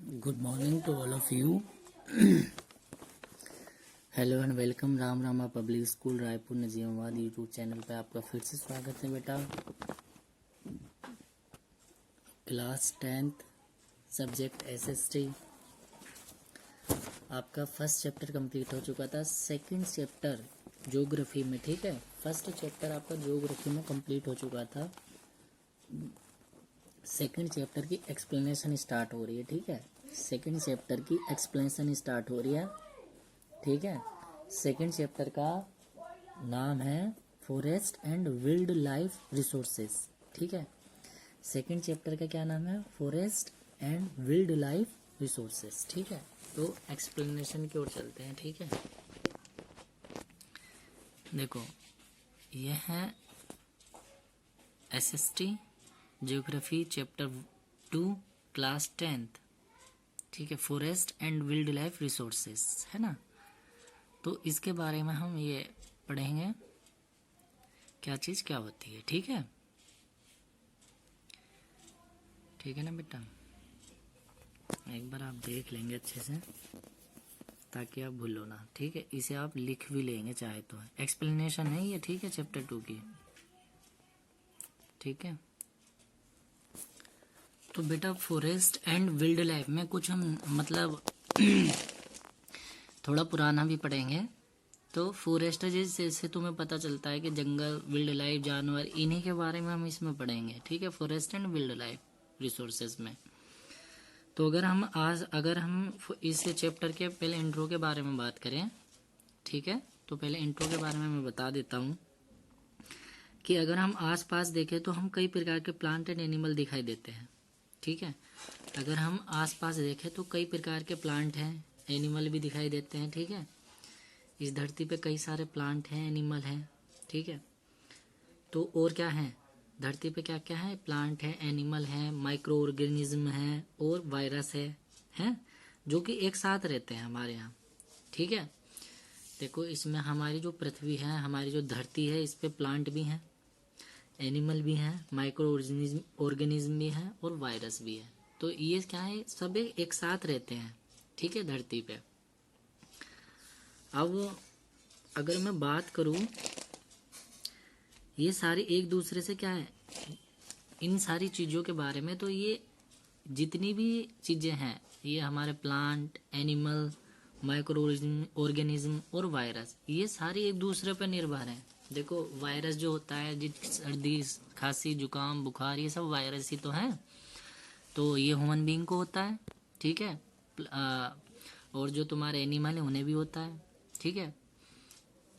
Good morning to all of you. Hello and welcome. Ram Rama public school Raipur Najimabad YouTube channel पे आपका फिर से स्वागत है बेटा। क्लास 10th सब्जेक्ट एसएसटी आपका फर्स्ट चैप्टर कंप्लीट हो चुका था। सेकंड चैप्टर ज्योग्राफी में, ठीक है, फर्स्ट चैप्टर आपका ज्योग्राफी में कंप्लीट हो चुका था। सेकंड चैप्टर की एक्सप्लेनेशन स्टार्ट हो रही है, ठीक है। सेकंड चैप्टर की एक्सप्लेनेशन स्टार्ट हो रही है, ठीक है। सेकंड चैप्टर का नाम है forest and wild life resources, ठीक है। सेकंड चैप्टर का क्या नाम है? Forest and wild life resources, ठीक है। तो एक्सप्लेनेशन की ओर चलते हैं, ठीक है। देखो, यह है SST geography chapter 2 class 10th, ठीक है। Forest and wild life resources है ना। तो इसके बारे में हम ये पढ़ेंगे क्या चीज़ क्या होती है, ठीक है। ठीक है ना बेटा, एक बार आप देख लेंगे अच्छे से ताकि आप भूलो ना, ठीक है। इसे आप लिख भी लेंगे चाहे तो। एक्सप्लेनेशन है ये, ठीक है, चैप्टर 2 की, ठीक है। तो बेटा फॉरेस्ट एंड वाइल्ड लाइफ में कुछ हम मतलब थोड़ा पुराना भी पढ़ेंगे। तो फॉरेस्ट जैसे तुम्हें पता चलता है कि जंगल, वाइल्ड लाइफ, जानवर, इन्हीं के बारे में हम इसमें पढ़ेंगे, ठीक है, forest and wild life resources में। तो अगर हम इस चैप्टर के पहले इंट्रो के बारे में बात करें, ठीक है। तो पहले इंट्रो के बारे में मैं बता देता हूँ कि अगर हम आसपास देखें तो हम कई प्रकार के प्लांट एंड एनिमल दिखाई देते हैं, ठीक है। अगर हम आसपास देखें तो कई प्रकार के प्लांट हैं, एनिमल भी दिखाई देते हैं, ठीक है। इस धरती पे कई सारे प्लांट हैं, एनिमल हैं, ठीक है। तो और क्या है धरती पे? क्या क्या है? प्लांट है, एनिमल है, माइक्रो ऑर्गेनिज्म है और वायरस है जो कि एक साथ रहते हैं हमारे यहाँ, ठीक है। देखो, इसमें हमारी जो पृथ्वी है, हमारी जो धरती है, इस पे प्लांट भी हैं, एनिमल भी हैं, माइक्रो ऑर्गेनिज्म भी है और वायरस भी है। तो ये क्या है? सब एक साथ रहते हैं, ठीक है, धरती पे। अब अगर मैं बात करूं, ये सारी एक दूसरे से क्या है, इन सारी चीज़ों के बारे में, तो ये जितनी भी चीज़ें हैं, ये हमारे प्लांट, एनिमल, माइक्रो ऑर्गेनिज्म और वायरस, ये सारी एक दूसरे पर निर्भर हैं। देखो, वायरस जो होता है, सर्दी, खांसी, जुकाम, बुखार, ये सब वायरस ही तो है। तो ये ह्यूमन बीइंग को होता है, ठीक है। और जो तुम्हारे एनिमल है उन्हें भी होता है, ठीक है,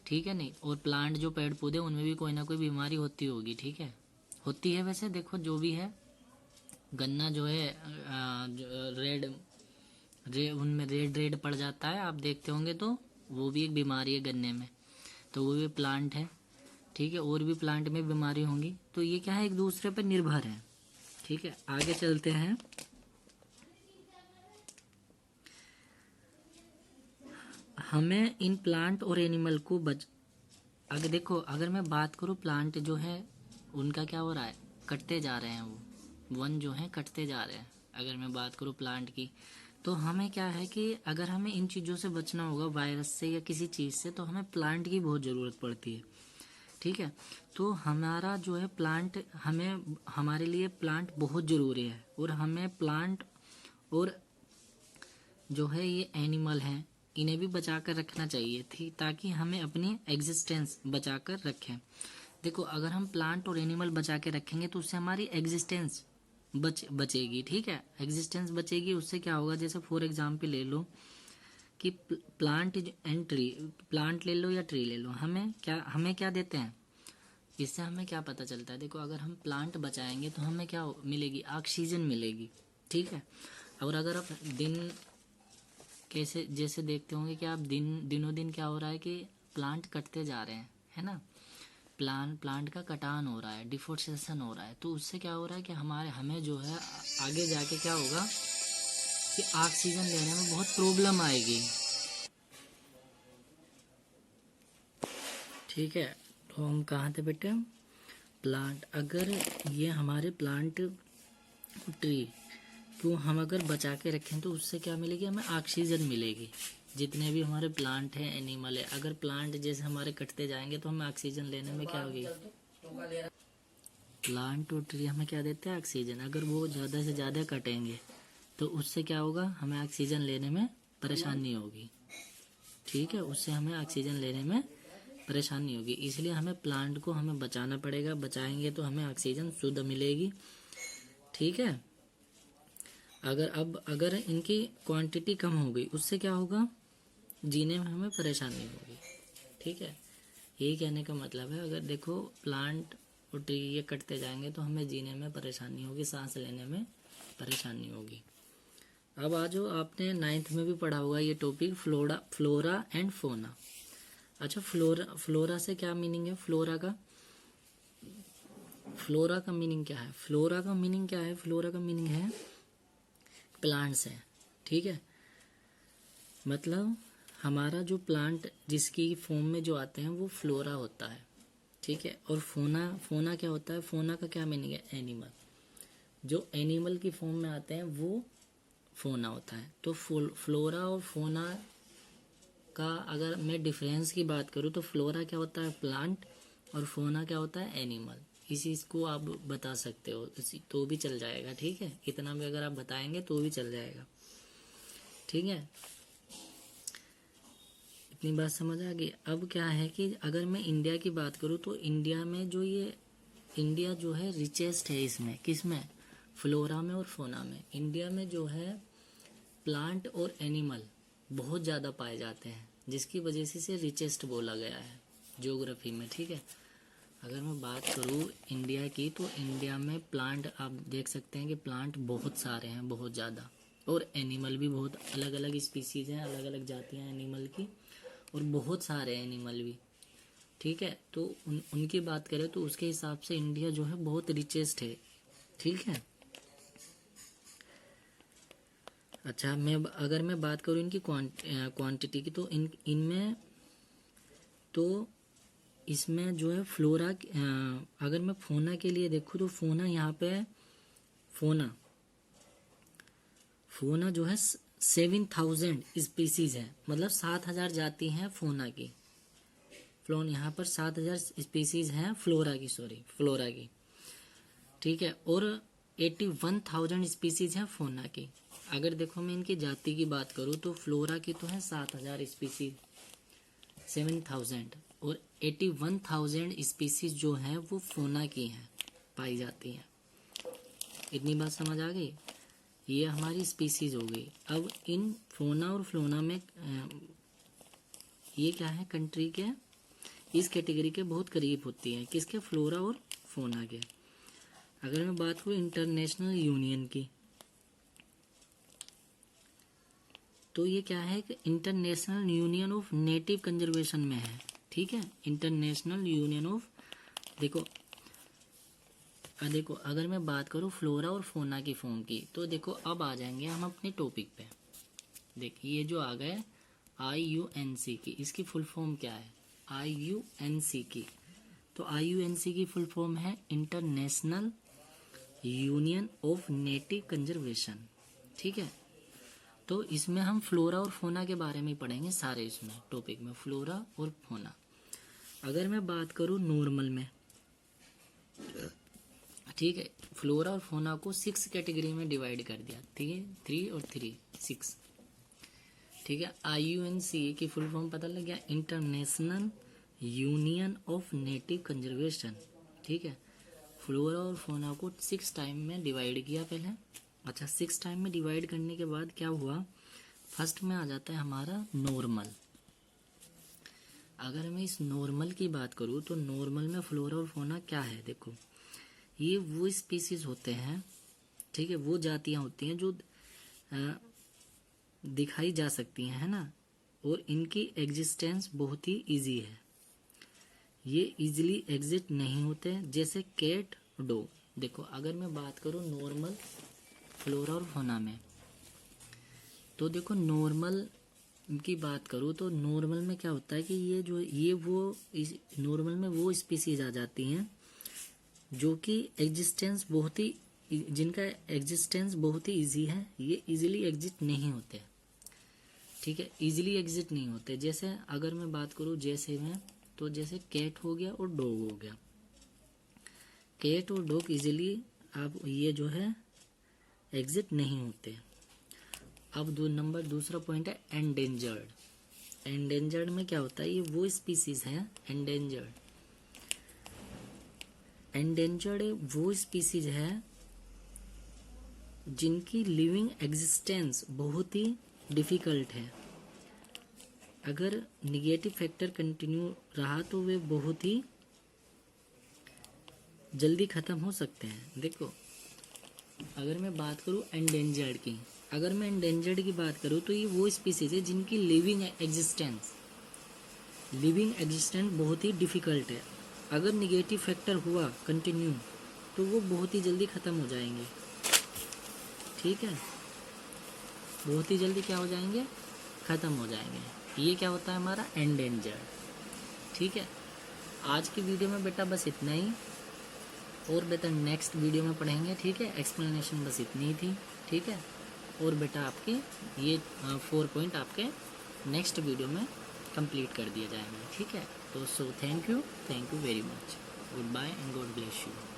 ठीक है नहीं। और प्लांट जो पेड़ पौधे, उनमें भी कोई ना कोई बीमारी होती होगी, ठीक है, होती है। वैसे देखो, जो भी है, गन्ना जो है उनमें रेड रेड पड़ जाता है, आप देखते होंगे, तो वो भी एक बीमारी है गन्ने में, तो वो भी प्लांट है, ठीक है। और भी प्लांट में बीमारी होंगी। तो ये क्या है, एक दूसरे पर निर्भर है, ठीक है। आगे चलते हैं। हमें इन प्लांट और एनिमल को अगर देखो, अगर मैं बात करूँ, प्लांट जो है उनका क्या हो रहा है, कटते जा रहे हैं, वो वन जो है कटते जा रहे हैं। अगर मैं बात करूँ प्लांट की, तो हमें क्या है कि अगर हमें इन चीज़ों से बचना होगा, वायरस से या किसी चीज़ से, तो हमें प्लांट की बहुत ज़रूरत पड़ती है, ठीक है। तो हमारा जो है प्लांट, हमारे लिए प्लांट बहुत ज़रूरी है। और हमें प्लांट और जो है ये एनिमल हैं, इन्हें भी बचा कर रखना चाहिए थी, ताकि हमें अपनी एग्जिस्टेंस बचा कर रखें। देखो, अगर हम प्लांट और एनिमल बचा के रखेंगे तो उससे हमारी एग्जिस्टेंस बचेगी, ठीक है। एग्जिस्टेंस बचेगी, उससे क्या होगा, जैसे फॉर एग्जांपल ले लो कि प्लांट एंड ट्री, प्लांट ले लो या ट्री ले लो, हमें क्या देते हैं, इससे हमें क्या पता चलता है। देखो, अगर हम प्लांट बचाएंगे तो हमें क्या मिलेगी, ऑक्सीजन मिलेगी, ठीक है। और अगर आप कैसे जैसे देखते होंगे कि आप दिनों दिन क्या हो रहा है कि प्लांट कटते जा रहे हैं, है ना। प्लांट का कटान हो रहा है, डिफोरेस्टेशन हो रहा है। तो उससे क्या हो रहा है कि हमें जो है आगे जाके क्या होगा कि ऑक्सीजन लेने में बहुत प्रॉब्लम आएगी, ठीक है। तो हम कहाँ थे बेटे? प्लांट। अगर ये हमारे प्लांट, ट्री, तो हम अगर बचा के रखें तो उससे क्या मिलेगी, हमें ऑक्सीजन मिलेगी। जितने भी हमारे प्लांट हैं, एनिमल है, अगर प्लांट जैसे हमारे कटते जाएंगे तो हमें ऑक्सीजन लेने में क्या होगी, प्लांट और ट्री हमें क्या देते हैं, ऑक्सीजन। अगर वो ज़्यादा से ज़्यादा कटेंगे तो उससे क्या होगा, हमें ऑक्सीजन लेने में परेशानी होगी। ठीक है, उससे हमें ऑक्सीजन लेने में परेशानी होगी। इसलिए हमें प्लांट को हमें बचाना पड़ेगा, बचाएंगे तो हमें ऑक्सीजन शुद्ध मिलेगी। ठीक है, अगर इनकी क्वांटिटी कम हो गई उससे क्या होगा, जीने में हमें परेशानी होगी। ठीक है, यही कहने का मतलब है। अगर देखो प्लांट और ट्री ये कटते जाएंगे तो हमें जीने में परेशानी होगी, सांस लेने में परेशानी होगी। अब आ जाओ, आपने 9th में भी पढ़ा होगा ये टॉपिक, फ्लोरा एंड फोना। अच्छा, फ्लोरा से क्या मीनिंग है, फ्लोरा का मीनिंग क्या है, फ्लोरा का मीनिंग है प्लांट्स है। ठीक है, मतलब हमारा जो प्लांट जिसकी फॉर्म में जो आते हैं वो फ्लोरा होता है। ठीक है, और फोना क्या होता है, फोना का क्या मीनिंग है, एनिमल। जो एनिमल की फॉर्म में आते हैं वो फोना होता है। तो फ्लोरा और फोना का अगर मैं डिफरेंस की बात करूँ तो फ्लोरा क्या होता है, प्लांट, और फोना क्या होता है, एनिमल। इसी को आप बता सकते हो तो भी चल जाएगा। ठीक है, इतना भी अगर आप बताएंगे तो भी चल जाएगा। ठीक है, इतनी बात समझ आ गई। अब क्या है कि अगर मैं इंडिया की बात करूँ तो इंडिया में इंडिया जो है रिचेस्ट है इसमें, किसमें, फ्लोरा में और फोना में। इंडिया में जो है प्लांट और एनिमल बहुत ज़्यादा पाए जाते हैं, जिसकी वजह से इसे रिचेस्ट बोला गया है ज्योग्राफी में। ठीक है, अगर मैं बात करूँ इंडिया की तो इंडिया में प्लांट आप देख सकते हैं कि प्लांट बहुत सारे हैं, बहुत ज़्यादा, और एनिमल भी बहुत अलग अलग स्पीसीज हैं, अलग अलग जातियाँ एनिमल की, और बहुत सारे एनिमल भी। ठीक है, तो उनकी बात करें तो उसके हिसाब से इंडिया जो है बहुत रिचेस्ट है। ठीक है, अच्छा, अगर मैं बात करूँ इनकी क्वांटिटी की तो इनमें तो इसमें जो है फ्लोरा, अगर मैं फोना के लिए देखूँ तो फोना यहाँ पे फोना जो है 7000 स्पीसीज है, मतलब 7000 जाति हैं फोना की। यहाँ पर 7000 स्पीसीज हैं फ्लोरा की। ठीक है, और 81,000 स्पीसीज हैं फोना की। अगर देखो मैं इनकी जाति की बात करूँ तो फ्लोरा की तो है 7000 स्पीसीज, 7000, और 81,000 स्पीसीज जो हैं वो फोना की हैं, पाई जाती हैं। इतनी बात समझ आ गई, ये हमारी स्पीसीज हो गई। अब इन फोना और फ्लोना में ये क्या है, कंट्री के इस कैटेगरी के बहुत करीब होती है, किसके, फ्लोरा और फोना के। अगर मैं बात करूँ इंटरनेशनल यूनियन की तो ये क्या है कि international union of native conservation में है। ठीक है, इंटरनेशनल यूनियन ऑफ, देखो अगर मैं बात करूँ फ्लोरा और फोना की फॉर्म की तो देखो अब आ जाएंगे हम अपने टॉपिक पे। देखिए ये जो आ गए IUNC की, इसकी फुल फॉर्म क्या है, IUNC की, तो IUNC की फुल फॉर्म है international union of native conservation. ठीक है, तो इसमें हम फ्लोरा और फोना के बारे में पढ़ेंगे सारे, इसमें टॉपिक में फ्लोरा और फोना। अगर मैं बात करूँ नॉर्मल में, ठीक है, फ्लोरा और फोना को 6 कैटेगरी में डिवाइड कर दिया। ठीक है, 3 और 3 6। ठीक है, IUNC की फुल फॉर्म पता लग गया, international union of native conservation. ठीक है, फ्लोरा और फोना को 6 टाइम में डिवाइड किया पहले। अच्छा, 6 टाइम में डिवाइड करने के बाद क्या हुआ, फर्स्ट में आ जाता है हमारा नॉर्मल। अगर मैं इस नॉर्मल की बात करूँ तो नॉर्मल में फ्लोरा और फोना क्या है, देखो ये वो स्पीसीज होते हैं, ठीक है, वो जातियाँ होती हैं जो दिखाई जा सकती हैं, है ना, और इनकी एग्जिस्टेंस बहुत ही इजी है, ये इजीली एग्जिस्ट नहीं होते, जैसे कैट, डॉग। देखो अगर मैं बात करूँ नॉर्मल फ्लोरा और फोना में तो देखो नॉर्मल की बात करूँ तो नॉर्मल में क्या होता है कि नॉर्मल में वो स्पीसीज आ जाती हैं जो कि एग्जिस्टेंस बहुत ही जिनका एग्जिस्टेंस बहुत ही इजी है, ये इजीली एग्जिट नहीं होते, ठीक है, इजीली एग्जिट नहीं होते। जैसे अगर मैं बात करूँ जैसे में, तो जैसे कैट हो गया और डॉग हो गया, कैट और डॉग इजीली आप ये जो है एग्जिट नहीं होते। अब दूसरा पॉइंट है एंडेंजर्ड। एंडेंजर्ड में क्या होता है, ये वो स्पीसीज है एंडेंजर्ड। एंडेंजर्ड वो स्पीसीज है जिनकी लिविंग एग्जिस्टेंस बहुत ही डिफिकल्ट है। अगर निगेटिव फैक्टर कंटिन्यू रहा तो वे बहुत ही जल्दी खत्म हो सकते हैं। देखो अगर मैं बात करूं एंडेंजर्ड की, अगर मैं एंडेंजर्ड की बात करूं तो ये वो स्पीसीज है जिनकी लिविंग एग्जिस्टेंस बहुत ही डिफिकल्ट है। अगर निगेटिव फैक्टर हुआ कंटिन्यू तो वो बहुत ही जल्दी खत्म हो जाएंगे, ठीक है, बहुत ही जल्दी क्या हो जाएंगे, खत्म हो जाएंगे। ये क्या होता है हमारा एंडेंजर्ड, ठीक है। आज की वीडियो में बेटा बस इतना ही, और बेटा नेक्स्ट वीडियो में पढ़ेंगे, ठीक है। एक्सप्लेनेशन बस इतनी ही थी, ठीक है। और बेटा आपके ये 4 पॉइंट आपके नेक्स्ट वीडियो में कंप्लीट कर दिए जाएंगे, ठीक है। तो so thank you very much, goodbye and God bless you.